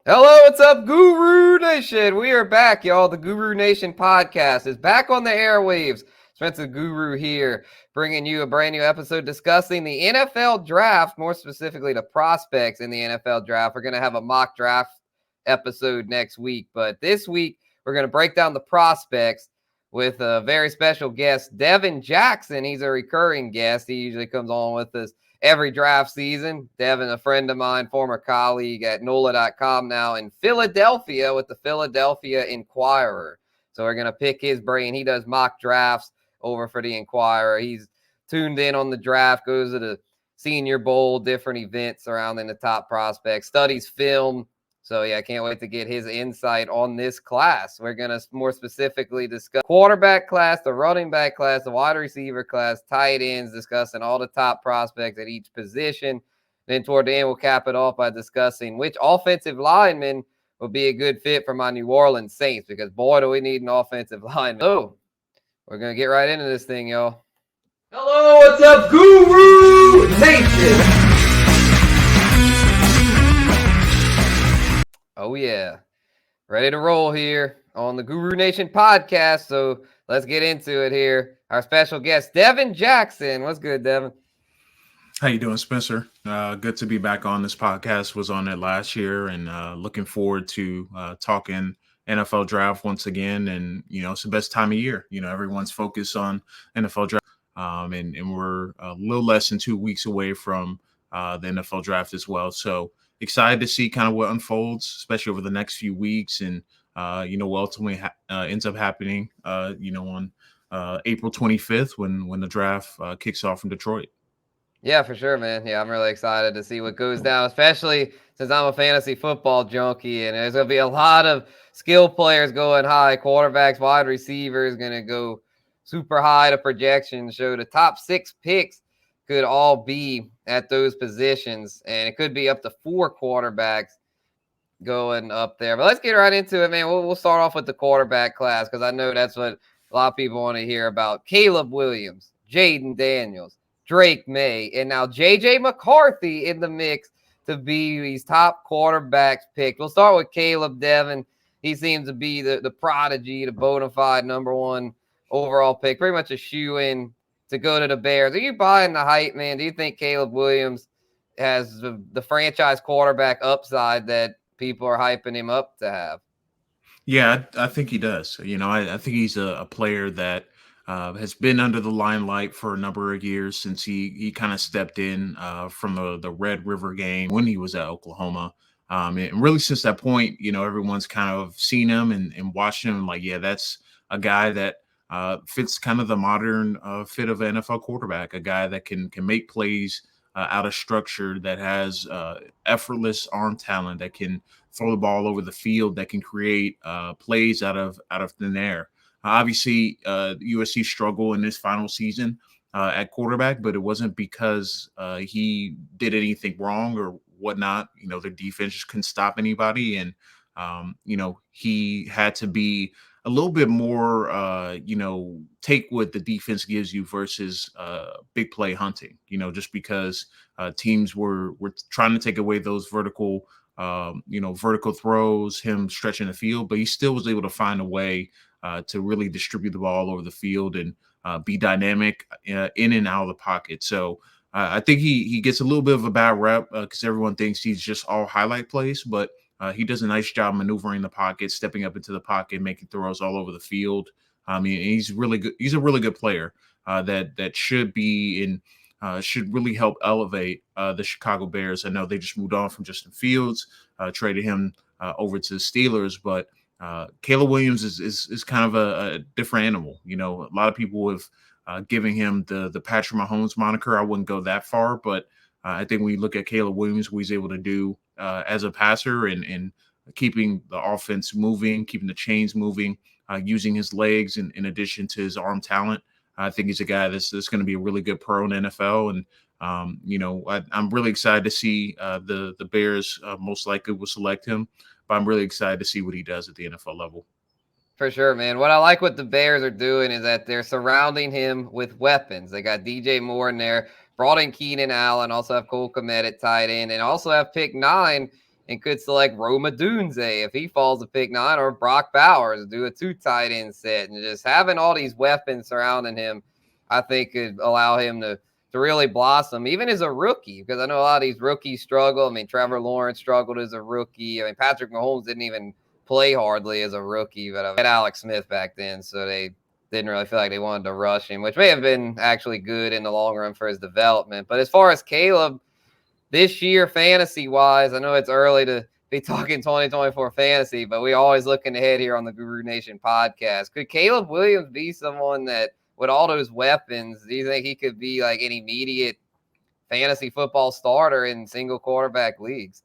Hello, what's up, Guru Nation? We are back, y'all. The Guru Nation podcast is back on the airwaves. Spencer Guru here, bringing you a brand new episode discussing the NFL draft, more specifically the prospects in the NFL draft. We're going to have a mock draft episode next week, but this week we're going to break down the prospects with a very special guest, Devin Jackson. He's a recurring guest. He usually comes on with us every draft season. Devin, a friend of mine, former colleague at NOLA.com, now in Philadelphia with the Philadelphia Inquirer. So we're going to pick his brain. He does mock drafts over for the Inquirer. He's tuned in on the draft, goes to the Senior Bowl, different events surrounding the top prospects, studies film. So, yeah, I can't wait to get his insight on this class. We're going to more specifically discuss quarterback class, the running back class, the wide receiver class, tight ends, discussing all the top prospects at each position. Then toward the end, we'll cap it off by discussing which offensive lineman will be a good fit for my New Orleans Saints, because, boy, do we need an offensive lineman. So, we're going to get right into this thing, y'all. Hello, what's up, Guru Nation? Oh, yeah. Ready to roll here on the Guru Nation podcast. So let's get into it here. Our special guest, Devin Jackson. What's good, Devin? How you doing, Spencer? Good to be back on this podcast. Was on it last year, and looking forward to talking NFL draft once again. And it's the best time of year. Everyone's focused on NFL draft, and we're a little less than 2 weeks away from the NFL draft as well. So excited to see kind of what unfolds, especially over the next few weeks, and what ultimately ends up happening. On April 25th when the draft kicks off in Detroit. Yeah, for sure, man. Yeah, I'm really excited to see what goes down, especially since I'm a fantasy football junkie, and there's going to be a lot of skill players going high. Quarterbacks, wide receivers going to go super high. The projections show the top 6 picks could all be at those positions, and it could be up to 4 quarterbacks going up there. But let's get right into it, man. We'll start off with the quarterback class, because I know that's what a lot of people want to hear about. Caleb Williams, Jaden Daniels, Drake Maye, and now J.J. McCarthy in the mix to be these top quarterbacks picked. We'll start with Caleb, Devin. He seems to be the prodigy, the bona fide number 1 overall pick, pretty much a shoe-in to go to the Bears. Are you buying the hype, man? Do you think Caleb Williams has the franchise quarterback upside that people are hyping him up to have? Yeah, I think he does. I think he's a player that has been under the limelight for a number of years since he kind of stepped in from the Red River game when he was at Oklahoma. And really since that point, everyone's kind of seen him and watched him like, yeah, that's a guy that fits kind of the modern fit of an NFL quarterback, a guy that can make plays out of structure, that has effortless arm talent, that can throw the ball over the field, that can create plays out of thin air. Obviously, USC struggled in this final season at quarterback, but it wasn't because he did anything wrong or whatnot. Their defense just couldn't stop anybody, and he had to be a little bit more, take what the defense gives you versus big play hunting. Just because teams were trying to take away those vertical throws, him stretching the field, but he still was able to find a way to really distribute the ball all over the field and be dynamic in and out of the pocket. So I think he gets a little bit of a bad rep because everyone thinks he's just all highlight plays, but he does a nice job maneuvering the pocket, stepping up into the pocket, making throws all over the field. I mean, he's really good. He's a really good player that should be in. Should really help elevate the Chicago Bears. I know they just moved on from Justin Fields, traded him over to the Steelers, but Caleb Williams is kind of a different animal. A lot of people have given him the Patrick Mahomes moniker. I wouldn't go that far, but I think when you look at Caleb Williams, what he's able to do as a passer and keeping the offense moving, keeping the chains moving, using his legs in addition to his arm talent, I think he's a guy that's going to be a really good pro in the NFL. And, I'm really excited to see the Bears most likely will select him, but I'm really excited to see what he does at the NFL level. For sure, man. What I like what the Bears are doing is that they're surrounding him with weapons. They got DJ Moore in there, brought in Keenan Allen, also have Cole Kmet at tight end, and also have pick 9 and could select Odunze if he falls to pick 9, or Brock Bowers, do a 2 tight end set. And just having all these weapons surrounding him, I think could allow him to really blossom, even as a rookie, because I know a lot of these rookies struggle. I mean, Trevor Lawrence struggled as a rookie. I mean, Patrick Mahomes didn't even play hardly as a rookie, but I had Alex Smith back then, so they didn't really feel like they wanted to rush him, which may have been actually good in the long run for his development. But as far as Caleb, this year, fantasy-wise, I know it's early to be talking 2024 fantasy, but we always looking ahead here on the Guru Nation podcast. Could Caleb Williams be someone that, with all those weapons, do you think he could be like an immediate fantasy football starter in single quarterback leagues?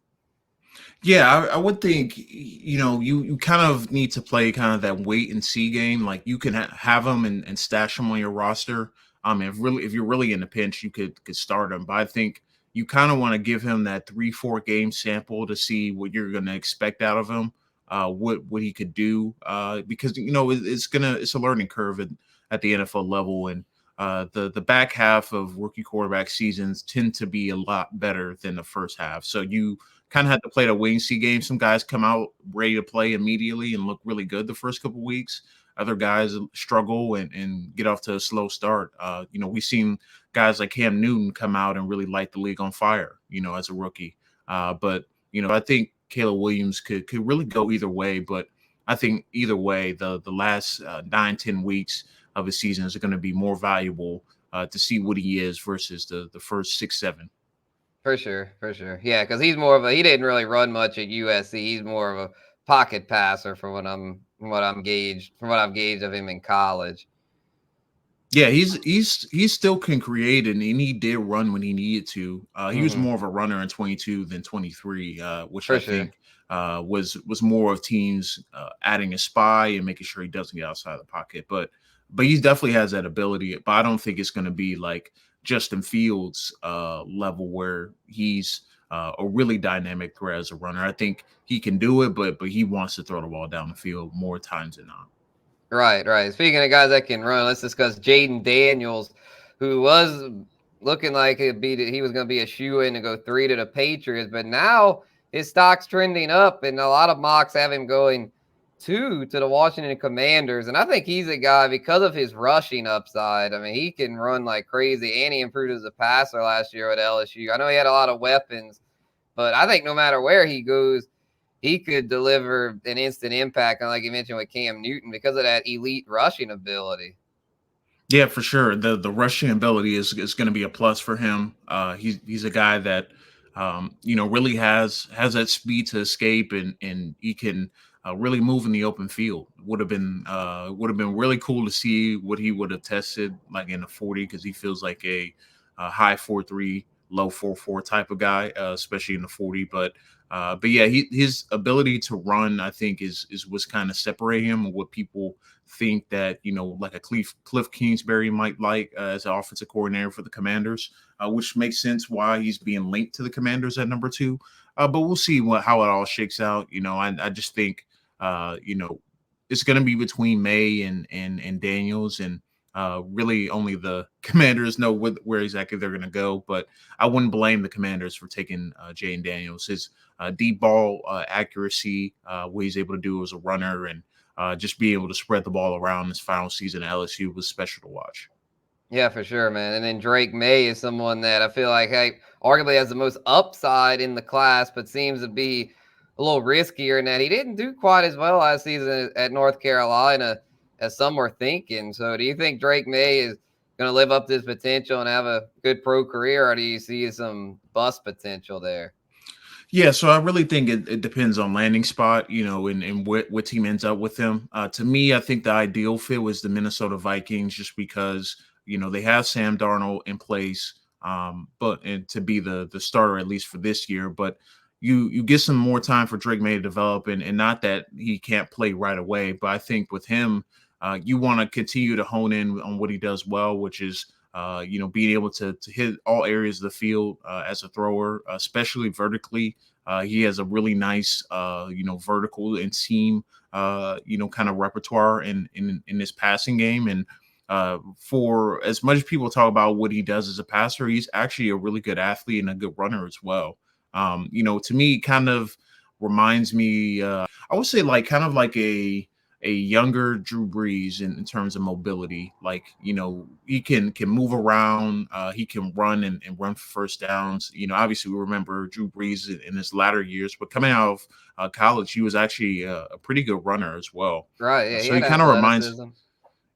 Yeah, I would think, you kind of need to play kind of that wait and see game. Like you can have them and stash them on your roster. If you're really in a pinch, you could start them. But I think you kind of want to give him that 3-4 game sample to see what you're going to expect out of him, what he could do, because it's a learning curve at the NFL level, and the back half of rookie quarterback seasons tend to be a lot better than the first half. So you kind of had to play the wait and see game. Some guys come out ready to play immediately and look really good the first couple of weeks. Other guys struggle and get off to a slow start. We've seen guys like Cam Newton come out and really light the league on fire, as a rookie. But I think Caleb Williams could really go either way. But I think either way, the last 9-10 weeks of his season is going to be more valuable to see what he is versus the first 6-7. For sure. Yeah, because he didn't really run much at USC. He's more of a pocket passer from what I've gauged of him in college. Yeah, he still can create, and he did run when he needed to. He was more of a runner in 22 than 23, which For I sure. think was more of teams adding a spy and making sure he doesn't get outside the pocket. But he definitely has that ability. But I don't think it's going to be like Justin Fields level where he's a really dynamic threat as a runner. I think he can do it, but he wants to throw the ball down the field more times than not. Right. Speaking of guys that can run, let's discuss Jaden Daniels, who was looking like he was going to be a shoe-in to go 3 to the Patriots, but now his stock's trending up, and a lot of mocks have him going 2 to the Washington Commanders. And I think he's a guy, because of his rushing upside. I mean, he can run like crazy, and he improved as a passer last year at LSU. I know he had a lot of weapons, but I think no matter where he goes, he could deliver an instant impact, like you mentioned with Cam Newton, because of that elite rushing ability. Yeah, for sure. The rushing ability is going to be a plus for him. He's a guy that really has that speed to escape, and he can really move in the open field. Would have been really cool to see what he would have tested like in the 40, because he feels like a high 4.3, low 4.4 type of guy, especially in the 40. But yeah, his ability to run, I think, is what's kind of separate him and what people think that, like a Cliff Kingsbury might like as an offensive coordinator for the Commanders, which makes sense why he's being linked to the Commanders at number 2. But we'll see how it all shakes out. I just think, it's going to be between Maye and Daniels, and really only the Commanders know where exactly they're going to go. But I wouldn't blame the Commanders for taking Jaden Daniels. His deep ball accuracy, what he's able to do as a runner, and just be able to spread the ball around this final season at LSU was special to watch. Yeah, for sure, man. And then Drake Maye is someone that I feel like, hey, arguably has the most upside in the class, but seems to be a little riskier in that he didn't do quite as well last season at North Carolina as some were thinking. So do you think Drake Maye is going to live up to his potential and have a good pro career, or do you see some bust potential there? Yeah, so I really think it depends on landing spot, and what team ends up with him. To me, I think the ideal fit was the Minnesota Vikings, just because they have Sam Darnold in place, and to be the starter at least for this year. But you get some more time for Drake Maye to develop, and not that he can't play right away, but I think with him, you want to continue to hone in on what he does well, which is being able to hit all areas of the field as a thrower, especially vertically. He has a really nice, vertical and seam, kind of repertoire in his passing game. And for as much as people talk about what he does as a passer, he's actually a really good athlete and a good runner as well. To me, kind of reminds me, I would say like kind of like a younger Drew Brees in terms of mobility. Like, he can move around, he can run and run for first downs. Obviously we remember Drew Brees in his latter years, but coming out of college, he was actually a pretty good runner as well. Right. Yeah, he So had he kind of reminds athleticism.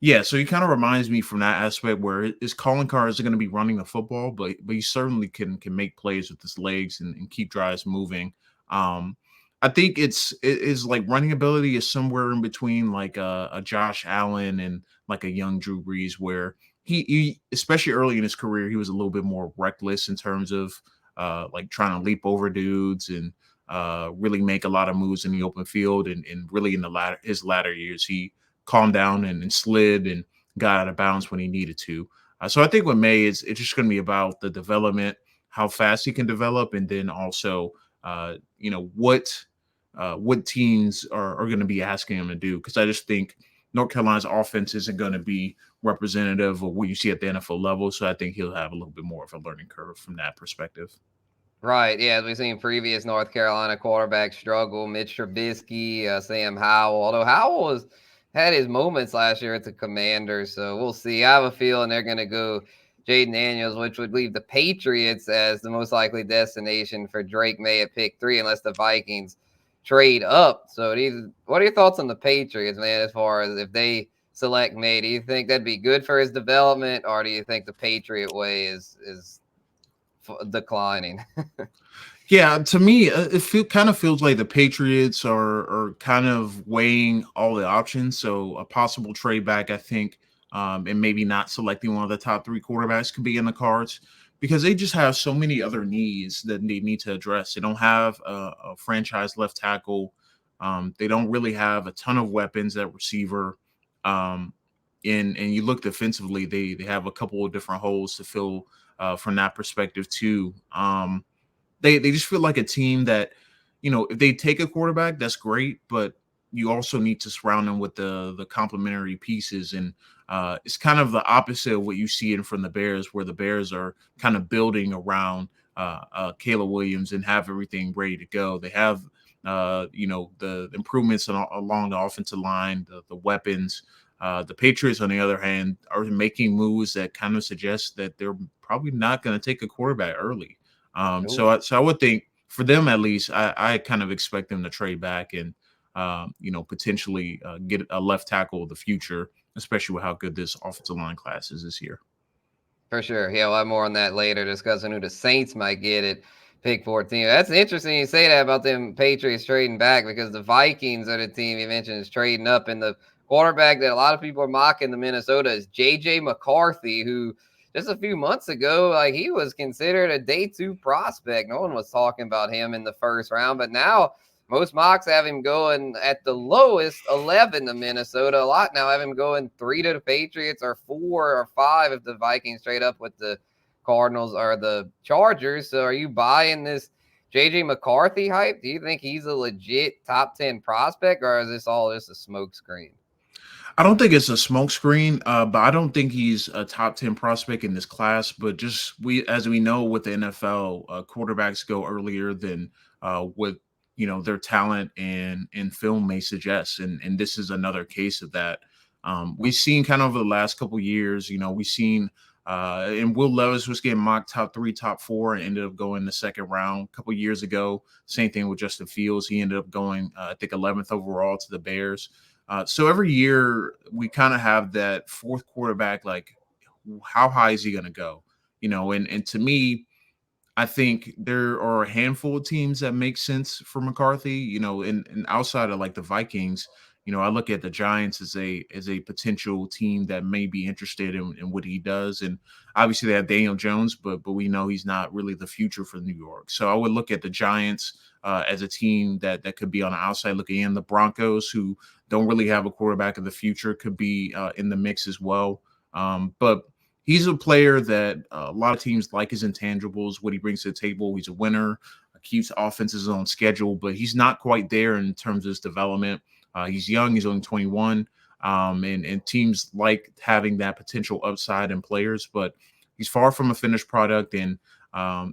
Yeah, so he kind of reminds me from that aspect where his calling card isn't going to be running the football, but he certainly can make plays with his legs and keep drives moving. Um, I think it is like running ability is somewhere in between like a Josh Allen and like a young Drew Brees, where he especially early in his career he was a little bit more reckless in terms of like trying to leap over dudes and really make a lot of moves in the open field, and really in his latter years he calmed down and slid and got out of bounds when he needed to. So I think with May, it's just going to be about the development, how fast he can develop, and then also, what teams are going to be asking him to do. Because I just think North Carolina's offense isn't going to be representative of what you see at the NFL level. So I think he'll have a little bit more of a learning curve from that perspective. Right. Yeah, as we've seen previous North Carolina quarterbacks struggle, Mitch Trubisky, Sam Howell. Although Howell had his moments last year at the Commanders, so we'll see. I have a feeling they're going to go Jaden Daniels, which would leave the Patriots as the most likely destination for Drake May at pick 3, unless the Vikings trade up. So, what are your thoughts on the Patriots, man? As far as if they select May, do you think that'd be good for his development, or do you think the Patriot way is declining? Yeah, to me, kind of feels like the Patriots are kind of weighing all the options. So a possible trade back, I think, and maybe not selecting one of the top 3 quarterbacks could be in the cards, because they just have so many other needs that they need to address. They don't have a franchise left tackle. They don't really have a ton of weapons at receiver. Um, and you look defensively, they have a couple of different holes to fill from that perspective too. They just feel like a team that, if they take a quarterback, that's great, but you also need to surround them with the complementary pieces. And it's kind of the opposite of what you see in from the Bears, where the Bears are kind of building around Caleb Williams and have everything ready to go. They have the improvements along the offensive line, the weapons. The Patriots, on the other hand, are making moves that kind of suggest that they're probably not going to take a quarterback early. So I would think for them, at least, I kind of expect them to trade back and potentially get a left tackle of the future, especially with how good this offensive line class is this year. For sure. Yeah, we'll have more on that later, discussing who the Saints might get at pick 14. That's interesting you say that about them Patriots trading back, because the Vikings are the team you mentioned is trading up. And the quarterback that a lot of people are mocking the Minnesota is J.J. McCarthy, who just a few months ago, like, he was considered a day 2 prospect. No one was talking about him in the first round, but now most mocks have him going at the lowest 11 to Minnesota. A lot now have him going 3 to the Patriots, or 4 or 5 if the Vikings trade up with the Cardinals or the Chargers. So are you buying this J.J. McCarthy hype? Do you think he's a legit top 10 prospect, or is this all just a smokescreen? I don't think it's a smokescreen, but I don't think he's a top 10 prospect in this class. But just as we know with the NFL, quarterbacks go earlier than what their talent and film may suggest, and this is another case of that. We've seen kind of over the last couple of years, we've seen and Will Levis was getting mocked top 3, top 4, and ended up going the second round a couple of years ago. Same thing with Justin Fields. He ended up going, I think, 11th overall to the Bears. So every year we kind of have that fourth quarterback, like, how high is he going to go? And to me, I think there are a handful of teams that make sense for McCarthy, and outside of like the Vikings, I look at the Giants as a potential team that may be interested in what he does. And obviously they have Daniel Jones, but we know he's not really the future for New York. So I would look at the Giants as a team that could be on the outside looking in. The Broncos, who don't really have a quarterback of the future, could be in the mix as well. But he's a player that a lot of teams like his intangibles, what he brings to the table. He's a winner, keeps offenses on schedule, but he's not quite there in terms of his development. He's young. He's only 21. And teams like having that potential upside in players, but he's far from a finished product. And,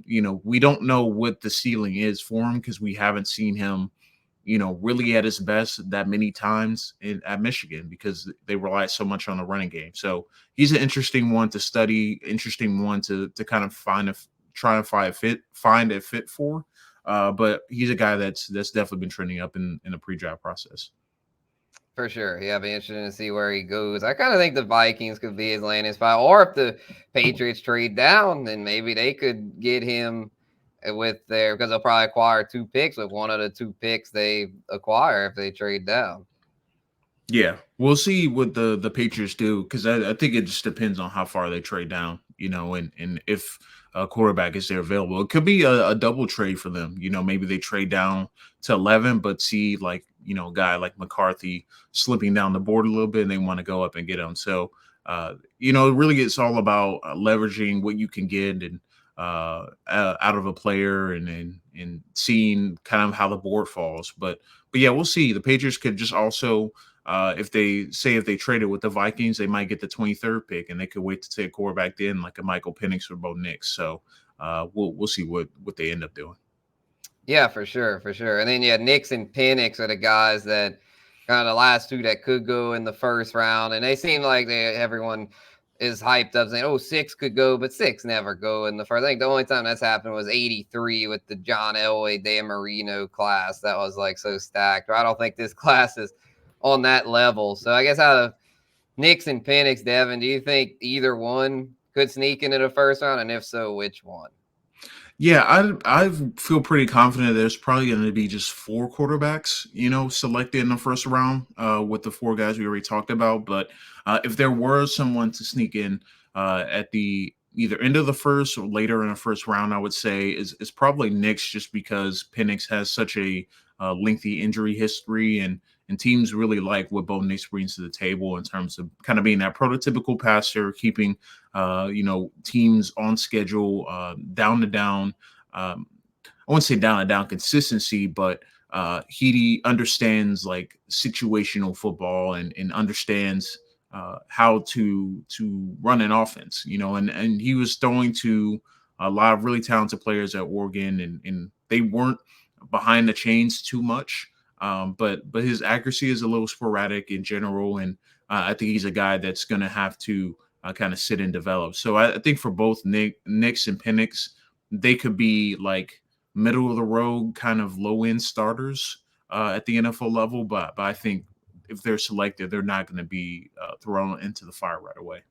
we don't know what the ceiling is for him because we haven't seen him really at his best that many times at Michigan because they rely so much on the running game. So he's an interesting one to study, interesting one to kind of try and find a fit for. But he's a guy that's definitely been trending up in the pre-draft process. For sure. Yeah, be interesting to see where he goes. I kind of think the Vikings could be his landing spot, or if the Patriots trade down, then maybe they could get him with their, because they'll probably acquire 2 picks with one of the 2 picks they acquire if they trade down. Yeah, we'll see what the Patriots do because I think it just depends on how far they trade down, and if a quarterback is there available. It could be a double trade for them. Maybe they trade down to 11, but see a guy like McCarthy slipping down the board a little bit, and they want to go up and get him. So it really it's all about leveraging what you can get and out of a player and seeing kind of how the board falls. But yeah, we'll see. The Patriots could just also if they traded with the Vikings, they might get the 23rd pick, and they could wait to take a quarterback then, like a Michael Penix or Bo Nix. So we'll see what they end up doing. Yeah, for sure, for sure. And then Nix and Penix are the guys that kind of the last 2 that could go in the first round, and they seem like everyone is hyped up saying, 6 could go, but 6 never go in the first. I think the only time that's happened was 83 with the John Elway, Dan Marino class. That was like so stacked. I don't think this class is on that level. So I guess out of Nix and Penix, Devin, do you think either one could sneak into the first round? And if so, which one? Yeah, I feel pretty confident there's probably going to be just 4 quarterbacks, selected in the first round with the 4 guys we already talked about. But if there were someone to sneak in at the either end of the first or later in the first round, I would say is probably Nix, just because Penix has such a lengthy injury history and teams really like what Bo Nix brings to the table in terms of kind of being that prototypical passer, keeping teams on schedule, down to down. I wouldn't say down to down consistency, but he understands like situational football and understands how to run an offense, and he was throwing to a lot of really talented players at Oregon, and they weren't behind the chains too much. But his accuracy is a little sporadic in general, and I think he's a guy that's going to have to kind of sit and develop. So I think for both Nix and Penix, they could be like middle of the road, kind of low end starters at the NFL level. But I think if they're selected, they're not going to be thrown into the fire right away.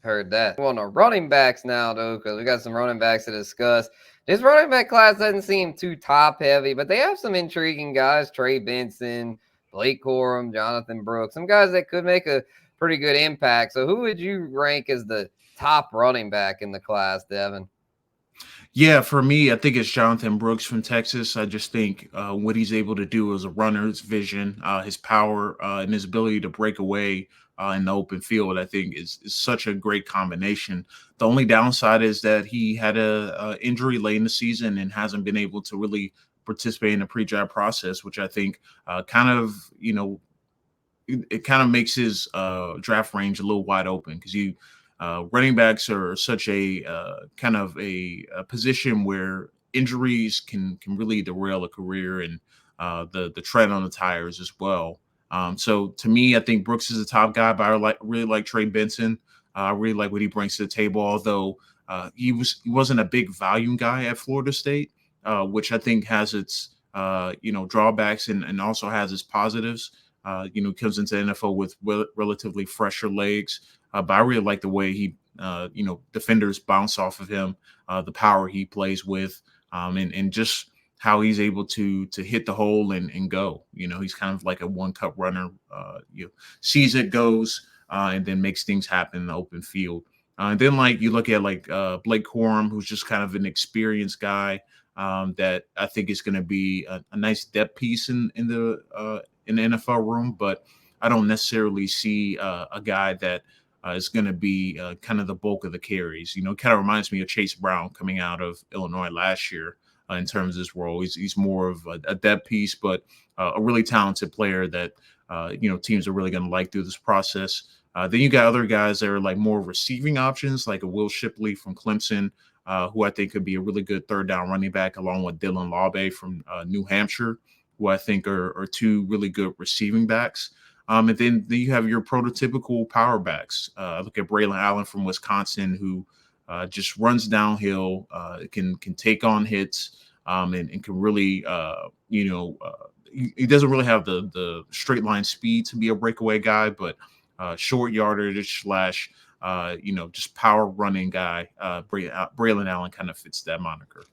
Heard that. Well, no, running backs now, though, because we got some running backs to discuss. This running back class doesn't seem too top heavy, but they have some intriguing guys: Trey Benson, Blake Corum, Jonathan Brooks, some guys that could make a pretty good impact. So, who would you rank as the top running back in the class, Devin? Yeah, for me, I think it's Jonathan Brooks from Texas. I just think what he's able to do as a runner, his vision, his power, and his ability to break away in the open field, I think is such a great combination. The only downside is that he had a injury late in the season and hasn't been able to really participate in the pre-draft process, which I think kind of, it kind of makes his draft range a little wide open because running backs are such a kind of a position where injuries can really derail a career and the tread on the tires as well. So to me, I think Brooks is the top guy, but I really like Trey Benson. I really like what he brings to the table, although he wasn't a big volume guy at Florida State, which I think has its drawbacks and also has its positives. Comes into the NFL with relatively fresher legs. But I really like the way he, defenders bounce off of him, the power he plays with, and just how he's able to hit the hole and go. He's kind of like a one-cut runner. Sees it, goes, and then makes things happen in the open field. And then you look at Blake Corum, who's just kind of an experienced guy that I think is going to be a nice depth piece in the NFL room, but I don't necessarily see a guy that is going to be kind of the bulk of the carries. Kind of reminds me of Chase Brown coming out of Illinois last year in terms of his role. He's more of a depth piece, but a really talented player that teams are really going to like through this process. Then you got other guys that are like more receiving options, like a Will Shipley from Clemson, who I think could be a really good third down running back, along with Dylan Laube from New Hampshire. who I think are two really good receiving backs. And then you have your prototypical power backs. Look at Braylon Allen from Wisconsin, who just runs downhill, can take on hits, and can really, he doesn't really have the straight line speed to be a breakaway guy, but short yardage slash, just power running guy. Braylon Allen kind of fits that moniker.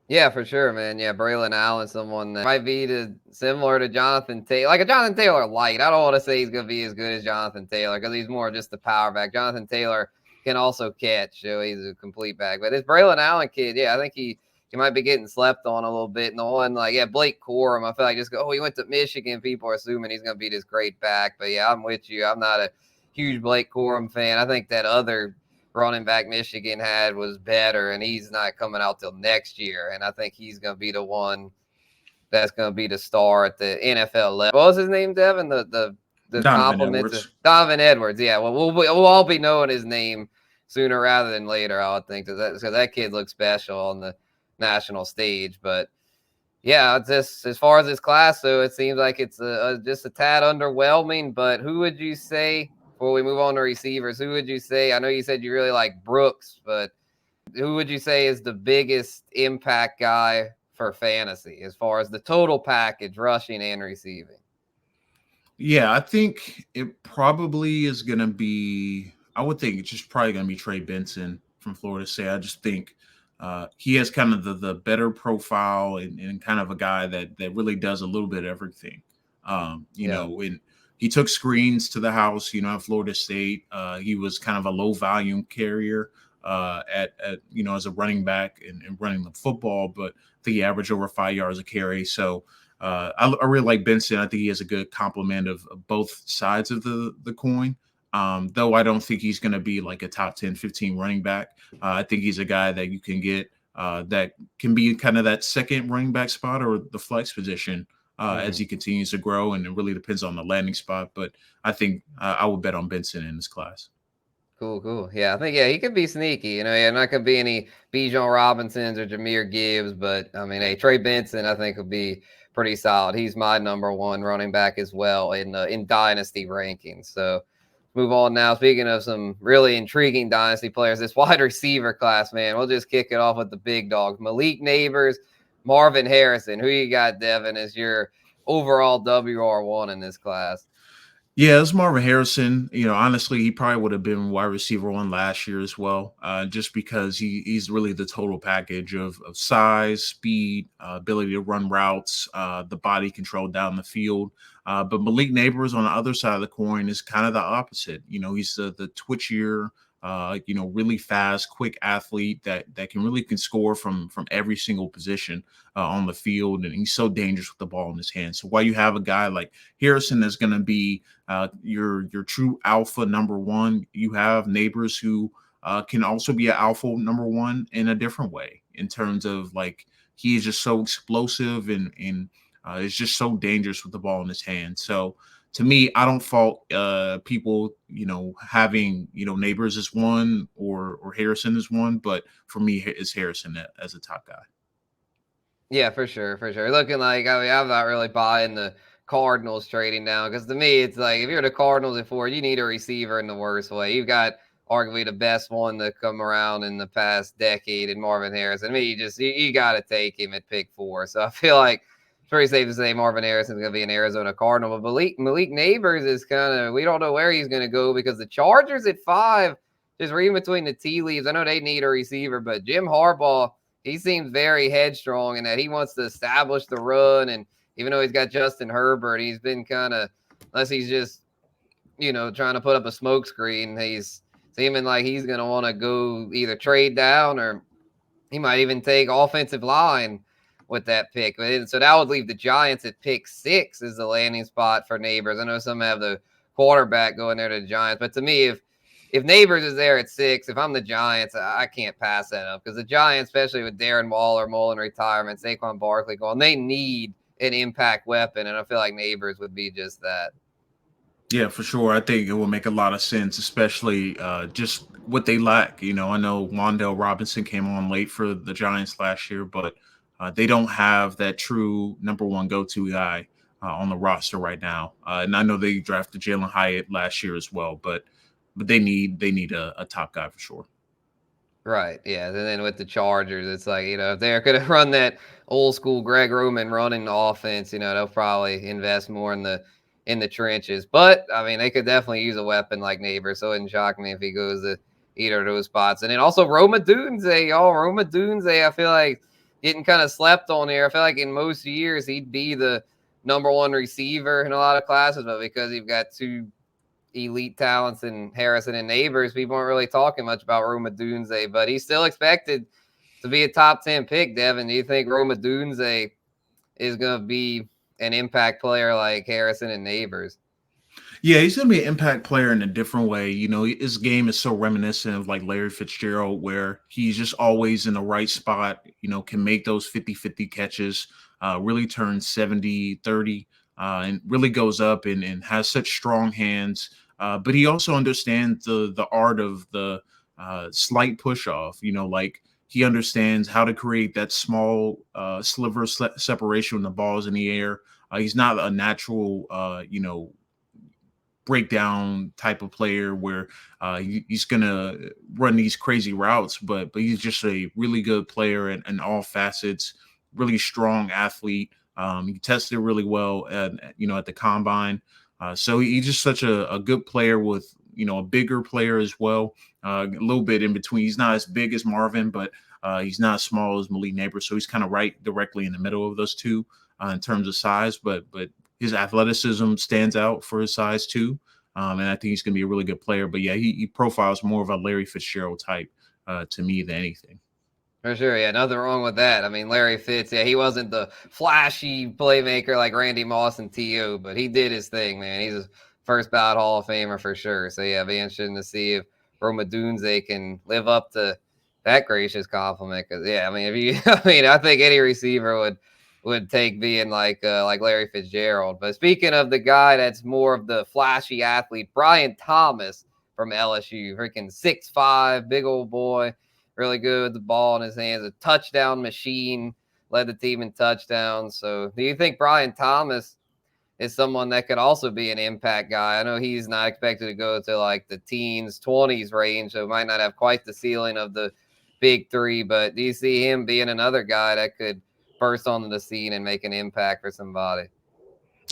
Yeah, for sure, man. Yeah, Braylon Allen, someone that might be similar to Jonathan Taylor, like a Jonathan Taylor light. I don't want to say he's going to be as good as Jonathan Taylor because he's more just the power back. Jonathan Taylor can also catch, so he's a complete back. But this Braylon Allen kid, yeah, I think he might be getting slept on a little bit. And the one, Blake Corum, I feel like he went to Michigan. People are assuming he's going to be this great back. But yeah, I'm with you. I'm not a huge Blake Corum fan. I think that other running back Michigan had was better, and he's not coming out till next year. And I think he's going to be the one that's going to be the star at the NFL level. What was his name, Devin? The compliments of Donovan Edwards. Yeah, well, we'll all be knowing his name sooner rather than later, I would think, because that kid looks special on the national stage. But yeah, just as far as this class, so it seems like it's just a tad underwhelming. But who would you say? Before we move on to receivers, who would you say? I know you said you really like Brooks, but who would you say is the biggest impact guy for fantasy as far as the total package, rushing and receiving? Yeah, I think it probably is going to be, I would think it's just probably going to be Trey Benson from Florida State. I just think he has kind of the better profile and kind of a guy that really does a little bit of everything. And he took screens to the house, at Florida State. He was kind of a low volume carrier at as a running back and running the football, but I think he averaged over 5 yards a carry. So I really like Benson. I think he has a good complement of both sides of the coin. Though I don't think he's going to be like a top 10, 15 running back. I think he's a guy that you can get that can be kind of that second running back spot or the flex position. As he continues to grow, and it really depends on the landing spot. But I think I would bet on Benson in this class. Cool. Yeah, I think he could be sneaky. Not gonna be any Bijan Robinsons or Jahmyr Gibbs, but I mean, hey, Trey Benson, I think will be pretty solid. He's my number one running back as well in dynasty rankings. So move on now. Speaking of some really intriguing dynasty players, this wide receiver class, man, we'll just kick it off with the big dogs: Malik Nabers, Marvin Harrison. Who you got, Devin, as your overall WR1 in this class? Yeah, it's Marvin Harrison. Honestly, he probably would have been wide receiver one last year as well, just because he's really the total package of size, speed, ability to run routes, the body control down the field. But Malik Nabers on the other side of the coin is kind of the opposite. He's the twitchier, really fast, quick athlete that can score from every single position on the field, and he's so dangerous with the ball in his hands. So while you have a guy like Harrison that's going to be your true alpha number one, you have Nabers who can also be an alpha number one in a different way, in terms of like he is just so explosive and is just so dangerous with the ball in his hand. So to me, I don't fault people, having, Nabers as one or Harrison as one, but for me, it's Harrison as a top guy. Yeah, for sure. Looking like, I'm not really buying the Cardinals trading down, because to me, it's like if you're the Cardinals at 4, you need a receiver in the worst way. You've got arguably the best one to come around in the past decade in Marvin Harrison. I mean, you got to take him at pick 4. So I feel like it's pretty safe to say Marvin Harrison is going to be an Arizona Cardinal. But Malik Nabers is we don't know where he's going to go, because the Chargers at 5, just reading between the tea leaves, I know they need a receiver, but Jim Harbaugh, he seems very headstrong in that he wants to establish the run. And even though he's got Justin Herbert, he's been kind of, unless he's just, trying to put up a smoke screen, he's seeming like he's going to want to go either trade down, or he might even take offensive line with that pick. So that would leave the Giants at pick 6 as the landing spot for Nabers. I know some have the quarterback going there to the Giants, but to me, if Nabers is there at 6, if I'm the Giants, I can't pass that up, because the Giants, especially with Darren Waller, Mullen retirement, Saquon Barkley going, they need an impact weapon, and I feel like Nabers would be just that. Yeah, for sure. I think it will make a lot of sense, especially just what they lack. I know Wan'Dale Robinson came on late for the Giants last year, but they don't have that true number one go-to guy on the roster right now. And I know they drafted Jalen Hyatt last year as well, but they need a top guy for sure. Right. Yeah. And then with the Chargers, it's like, if they're going to run that old school Greg Roman running offense, they'll probably invest more in the trenches. But I mean, they could definitely use a weapon like Nabers. So it wouldn't shock me if he goes to either of those spots. And then also Roma Odunze, y'all. Roma Odunze, I feel like getting kind of slept on here. I feel like in most years he'd be the number one receiver in a lot of classes, but because you've got two elite talents in Harrison and Nabers, people aren't really talking much about Roma Odunze, but he's still expected to be a top 10 pick. Devin, do you think Roma Odunze is going to be an impact player like Harrison and Nabers? Yeah, he's going to be an impact player in a different way. His game is so reminiscent of like Larry Fitzgerald, where he's just always in the right spot, can make those 50-50 catches, really turns 70-30, and really goes up and has such strong hands. But he also understands the art of the slight push off, like he understands how to create that small sliver separation when the ball's in the air. He's not a natural, breakdown type of player where he's gonna run these crazy routes, but he's just a really good player in all facets. Really strong athlete. He tested really well at the combine. So he's just such a good player with a bigger player as well. A little bit in between. He's not as big as Marvin, but he's not as small as Malik Nabers. So he's kind of right directly in the middle of those two in terms of size. But his athleticism stands out for his size too. And I think he's going to be a really good player. But yeah, he profiles more of a Larry Fitzgerald type to me than anything. For sure, yeah, nothing wrong with that. I mean, Larry Fitz, yeah, he wasn't the flashy playmaker like Randy Moss and T.O., but he did his thing, man. He's a first ballot Hall of Famer for sure. So, yeah, it'll be interesting to see if Roma Odunze can live up to that gracious compliment. Because, yeah, I mean, I think any receiver would take being like Larry Fitzgerald. But speaking of the guy that's more of the flashy athlete, Brian Thomas from LSU, freaking 6'5", big old boy. Really good with the ball in his hands, a touchdown machine, led the team in touchdowns. So do you think Brian Thomas is someone that could also be an impact guy? I know he's not expected to go to like the teens, 20s range, so might not have quite the ceiling of the big three, but do you see him being another guy that could burst onto the scene and make an impact for somebody?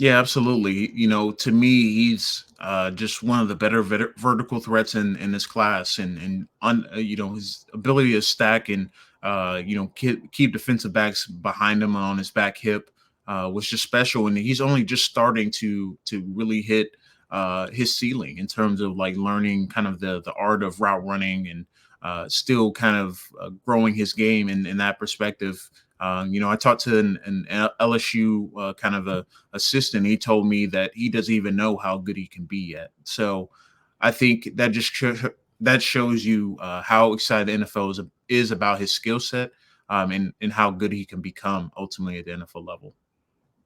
Yeah, absolutely. To me, he's just one of the better vertical threats in this class, and his ability to stack and keep defensive backs behind him on his back hip was just special. And he's only just starting to really hit his ceiling in terms of like learning kind of the art of route running and still kind of growing his game in that perspective. I talked to an LSU kind of a assistant. He told me that he doesn't even know how good he can be yet. So I think that just that shows you how excited the NFL is about his skill set and how good he can become ultimately at the NFL level.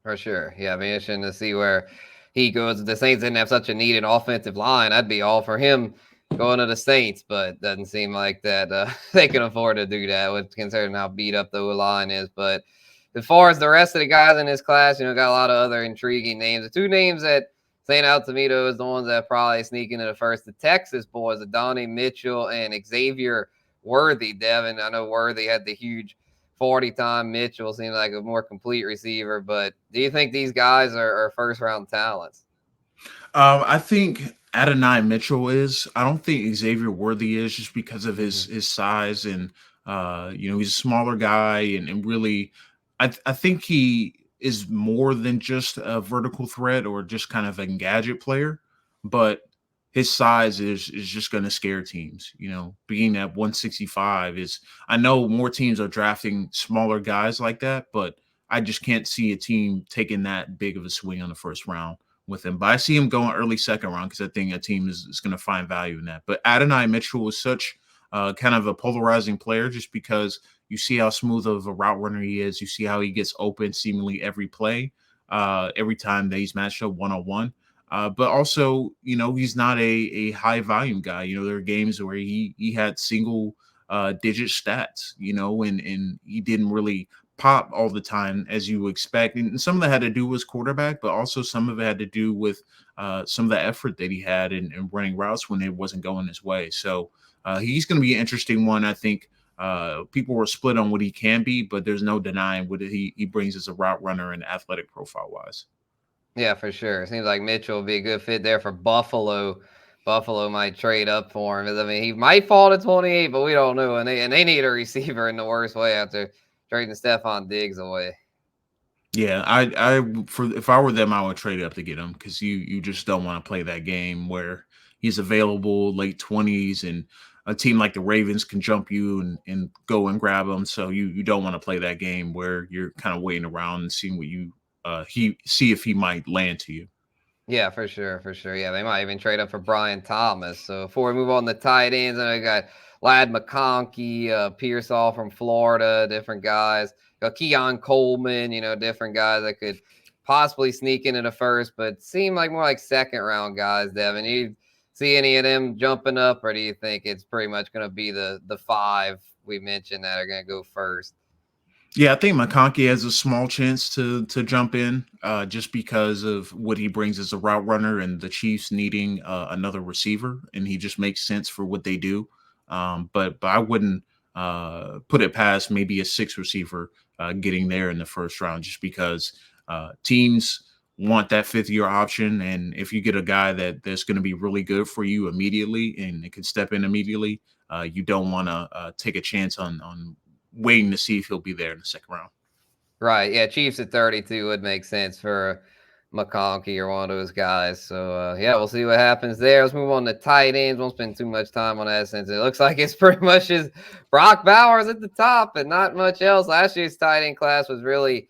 For sure. Yeah, it'd be interesting to see where he goes. The Saints didn't have such a needed offensive line. I'd be all for him going to the Saints, but doesn't seem like that they can afford to do that with considering how beat up the line is. But as far as the rest of the guys in this class, got a lot of other intriguing names. The two names that stand out to me, though, is the ones that probably sneak into the first. The Texas boys, Adonai Mitchell and Xavier Worthy. Devin, I know Worthy had the huge 40 time. Mitchell seems like a more complete receiver, but do you think these guys are first round talents? I think Adonai Mitchell is. I don't think Xavier Worthy is just because of his size and he's a smaller guy and really I think he is more than just a vertical threat or just kind of a gadget player, but his size is just going to scare teams. Being at 165 is. I know more teams are drafting smaller guys like that, but I just can't see a team taking that big of a swing on the first round with him. But I see him going early second round because I think a team is going to find value in that. But Adonai Mitchell was such kind of a polarizing player just because you see how smooth of a route runner he is. You see how he gets open seemingly every play, every time that he's matched up one-on-one. But also, he's not a high volume guy. There are games where he had single digit stats, and he didn't really pop all the time as you expect. And some of that had to do with quarterback, but also some of it had to do with some of the effort that he had in running routes when it wasn't going his way. So he's going to be an interesting one. I think people were split on what he can be, but there's no denying what he brings as a route runner and athletic profile wise. Yeah, for sure. Seems like Mitchell will be a good fit there for Buffalo. Buffalo might trade up for him. I mean, he might fall to 28, but we don't know. And they need a receiver in the worst way after trading Stephon Diggs away. Yeah, if I were them, I would trade up to get him because you just don't want to play that game where he's available late 20s and a team like the Ravens can jump you and go and grab him. So you don't want to play that game where you're kind of waiting around and seeing what you see if he might land to you. Yeah, for sure, for sure. Yeah, they might even trade up for Brian Thomas. So before we move on to tight ends, I got Lad McConkey, Pearsall from Florida, different guys. Got Keon Coleman, different guys that could possibly sneak into the first, but seem like more like second round guys, Devin. You see any of them jumping up, or do you think it's pretty much going to be the five we mentioned that are going to go first? Yeah, I think McConkey has a small chance to jump in just because of what he brings as a route runner and the Chiefs needing another receiver, and he just makes sense for what they do. But I wouldn't put it past maybe a six receiver getting there in the first round, just because teams want that fifth year option, and if you get a guy that's going to be really good for you immediately and it can step in immediately, you don't want to take a chance on waiting to see if he'll be there in the second round. Right. Yeah. Chiefs at 32 would make sense for McConkey or one of those guys. So, yeah, we'll see what happens there. Let's move on to tight ends. Won't spend too much time on that since it looks like it's pretty much just Brock Bowers at the top and not much else. Last year's tight end class was really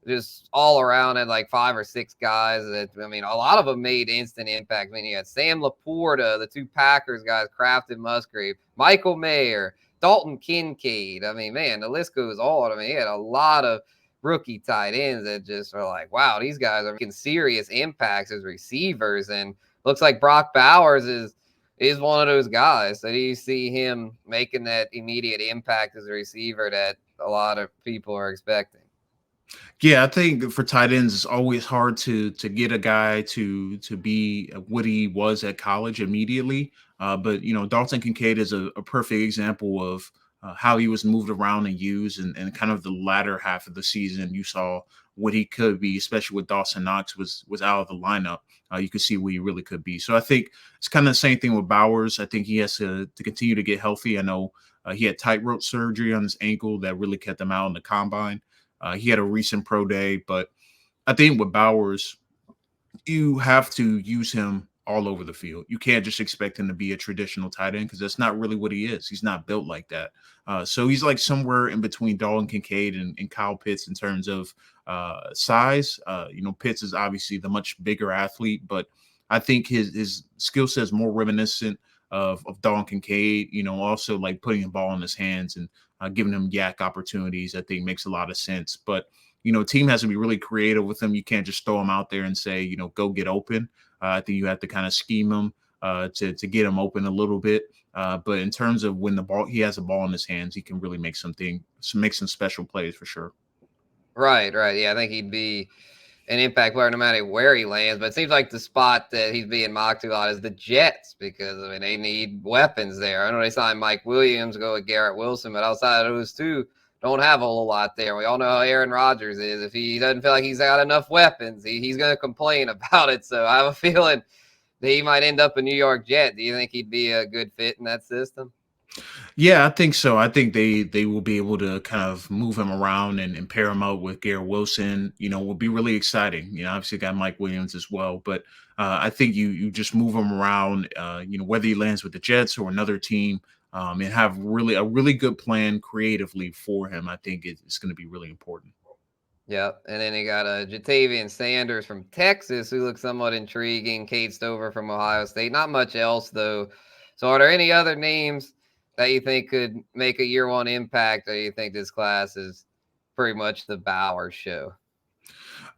just all around at like 5 or 6 guys that, I mean, a lot of them made instant impact. I mean, you had Sam Laporta, the 2 Packers guys, Kraft and Musgrave, Michael Mayer, Dalton Kincaid. I mean, man, the list goes on. I mean, he had a lot of rookie tight ends that just are like, wow, these guys are making serious impacts as receivers. And looks like Brock Bowers is one of those guys. So do you see him making that immediate impact as a receiver that a lot of people are expecting? Yeah, I think for tight ends, it's always hard to get a guy to be what he was at college immediately. But Dalton Kincaid is a perfect example of how he was moved around and used, and kind of the latter half of the season, you saw what he could be, especially with Dawson Knox was out of the lineup. You could see what he really could be. So I think it's kind of the same thing with Bowers. I think he has to continue to get healthy. I know he had tightrope surgery on his ankle that really kept him out in the combine. He had a recent pro day, but I think with Bowers, you have to use him all over the field. You can't just expect him to be a traditional tight end because that's not really what he is. He's not built like that. So he's like somewhere in between Dalton Kincaid and Kyle Pitts in terms of size. Pitts is obviously the much bigger athlete, but I think his skill set is more reminiscent of Dalton Kincaid. Also like putting the ball in his hands and giving him yak opportunities. I think makes a lot of sense. But team has to be really creative with him. You can't just throw him out there and say, go get open. I think you have to kind of scheme him to get him open a little bit. But in terms of when he has a ball in his hands, he can really make some special plays for sure. Right, right. Yeah, I think he'd be an impact player no matter where he lands. But it seems like the spot that he's being mocked to a lot is the Jets because, I mean, they need weapons there. I know they signed Mike Williams, go with Garrett Wilson, but outside of those two, don't have a whole lot there. We all know how Aaron Rodgers is. If he doesn't feel like he's got enough weapons, he's going to complain about it. So I have a feeling that he might end up a New York Jet. Do you think he'd be a good fit in that system? Yeah, I think so. I think they will be able to kind of move him around and pair him up with Garrett Wilson. Will be really exciting. Obviously got Mike Williams as well, but I think you just move him around. Whether he lands with the Jets or another team, and have a really good plan creatively for him. I think it's going to be really important. Yep. And then you got Jatavian Sanders from Texas, who looks somewhat intriguing. Kate Stover from Ohio State. Not much else, though. So are there any other names that you think could make a year one impact, or you think this class is pretty much the Bauer show?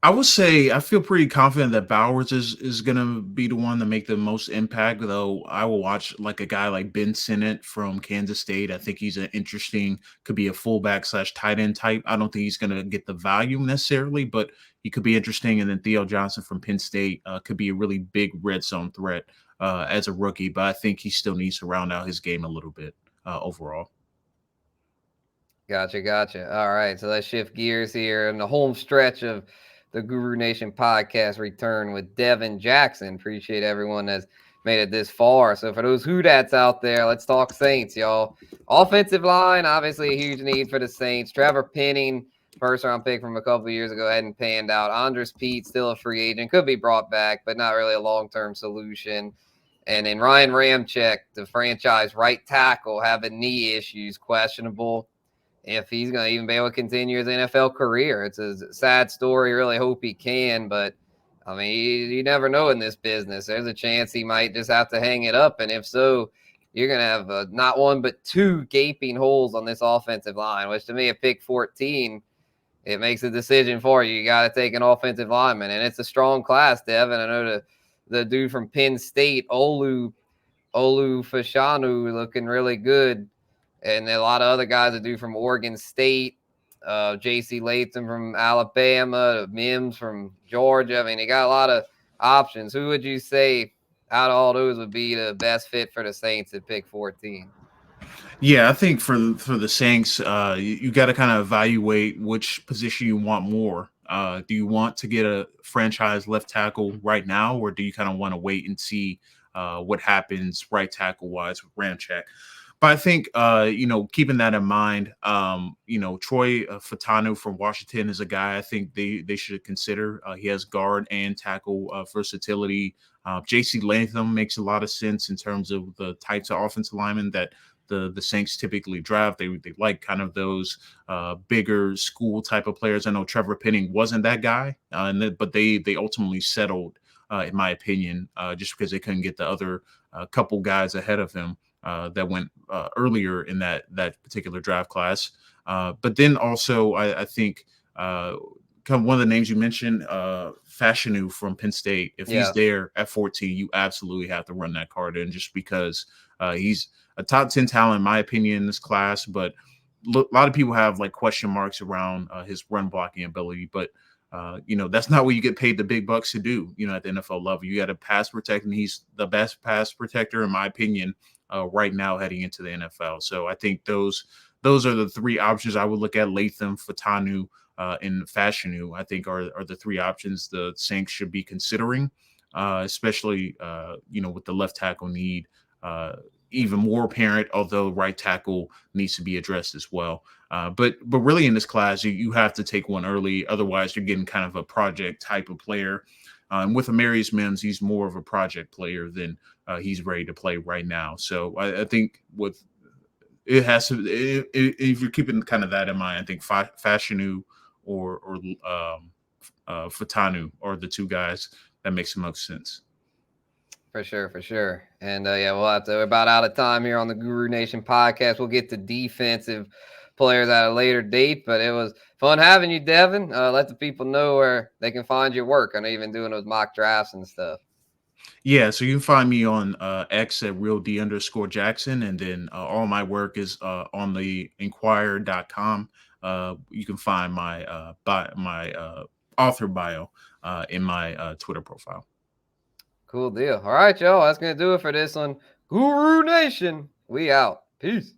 I would say I feel pretty confident that Bowers is gonna be the one to make the most impact. Though I will watch like a guy like Benson from Kansas State. I think he's an interesting, could be a fullback slash tight end type. I don't think he's gonna get the volume necessarily, but he could be interesting. And then Theo Johnson from Penn State could be a really big red zone threat as a rookie. But I think he still needs to round out his game a little bit overall. Gotcha. All right, so let's shift gears here in the home stretch of the Guru Nation podcast return with Devin Jackson. Appreciate everyone that's made it this far. So for those Whodats out there, let's talk Saints, y'all. Offensive line, obviously a huge need for the Saints. Trevor Penning, first round pick from a couple of years ago, hadn't panned out. Andres Pete, still a free agent, could be brought back, but not really a long-term solution. And then Ryan Ramczyk, the franchise right tackle, having knee issues, questionable if he's going to even be able to continue his NFL career. It's a sad story. Really hope he can, but I mean, you never know in this business. There's a chance he might just have to hang it up, and if so, you're going to have not one but two gaping holes on this offensive line, which to me at pick 14, it makes a decision for you. You got to take an offensive lineman, and it's a strong class, Devin. I know the dude from Penn State, Olu Fashanu, looking really good. And a lot of other guys that do from Oregon State, J.C. Latham from Alabama, Mims from Georgia. I mean, they got a lot of options. Who would you say out of all those would be the best fit for the Saints at pick 14? Yeah, I think for the Saints, you got to kind of evaluate which position you want more. Do you want to get a franchise left tackle right now, or do you kind of want to wait and see what happens right tackle wise with Ramczyk? But I think keeping that in mind, Troy Fatanu from Washington is a guy I think they should consider. He has guard and tackle versatility. J.C. Latham makes a lot of sense in terms of the types of offensive linemen that the Saints typically draft. They like kind of those bigger school type of players. I know Trevor Penning wasn't that guy, but they ultimately settled, in my opinion, just because they couldn't get the other couple guys ahead of him that went earlier in that particular draft class. But then also, I think one of the names you mentioned, Fashanu from Penn State, if he's there at 14, you absolutely have to run that card in just because he's a top 10 talent, in my opinion, in this class. But a lot of people have like question marks around his run blocking ability. But that's not what you get paid the big bucks to do, at the NFL level. You got to pass protect, and he's the best pass protector, in my opinion, right now heading into the NFL. So I think those are the three options I would look at: Latham, Fatanu, and Fashanu. I think are the three options the Saints should be considering, especially with the left tackle need even more apparent, although right tackle needs to be addressed as well. But really in this class, you have to take one early. Otherwise, you're getting kind of a project type of player. And with Amarius Mims, he's more of a project player than he's ready to play right now. So I think it has to, if you're keeping kind of that in mind, I think Fashanu or Fatanu are the two guys that makes the most sense. For sure. And we're about out of time here on the Guru Nation podcast. We'll get to defensive players at a later date, but it was fun having you, Devin. Let the people know where they can find your work. I know you've been doing those mock drafts and stuff. Yeah, so you can find me on X at reald_Jackson, and then all my work is on the Inquirer.com. You can find my author bio in my Twitter profile. Cool deal. All right, y'all. That's going to do it for this one. Guru Nation. We out. Peace.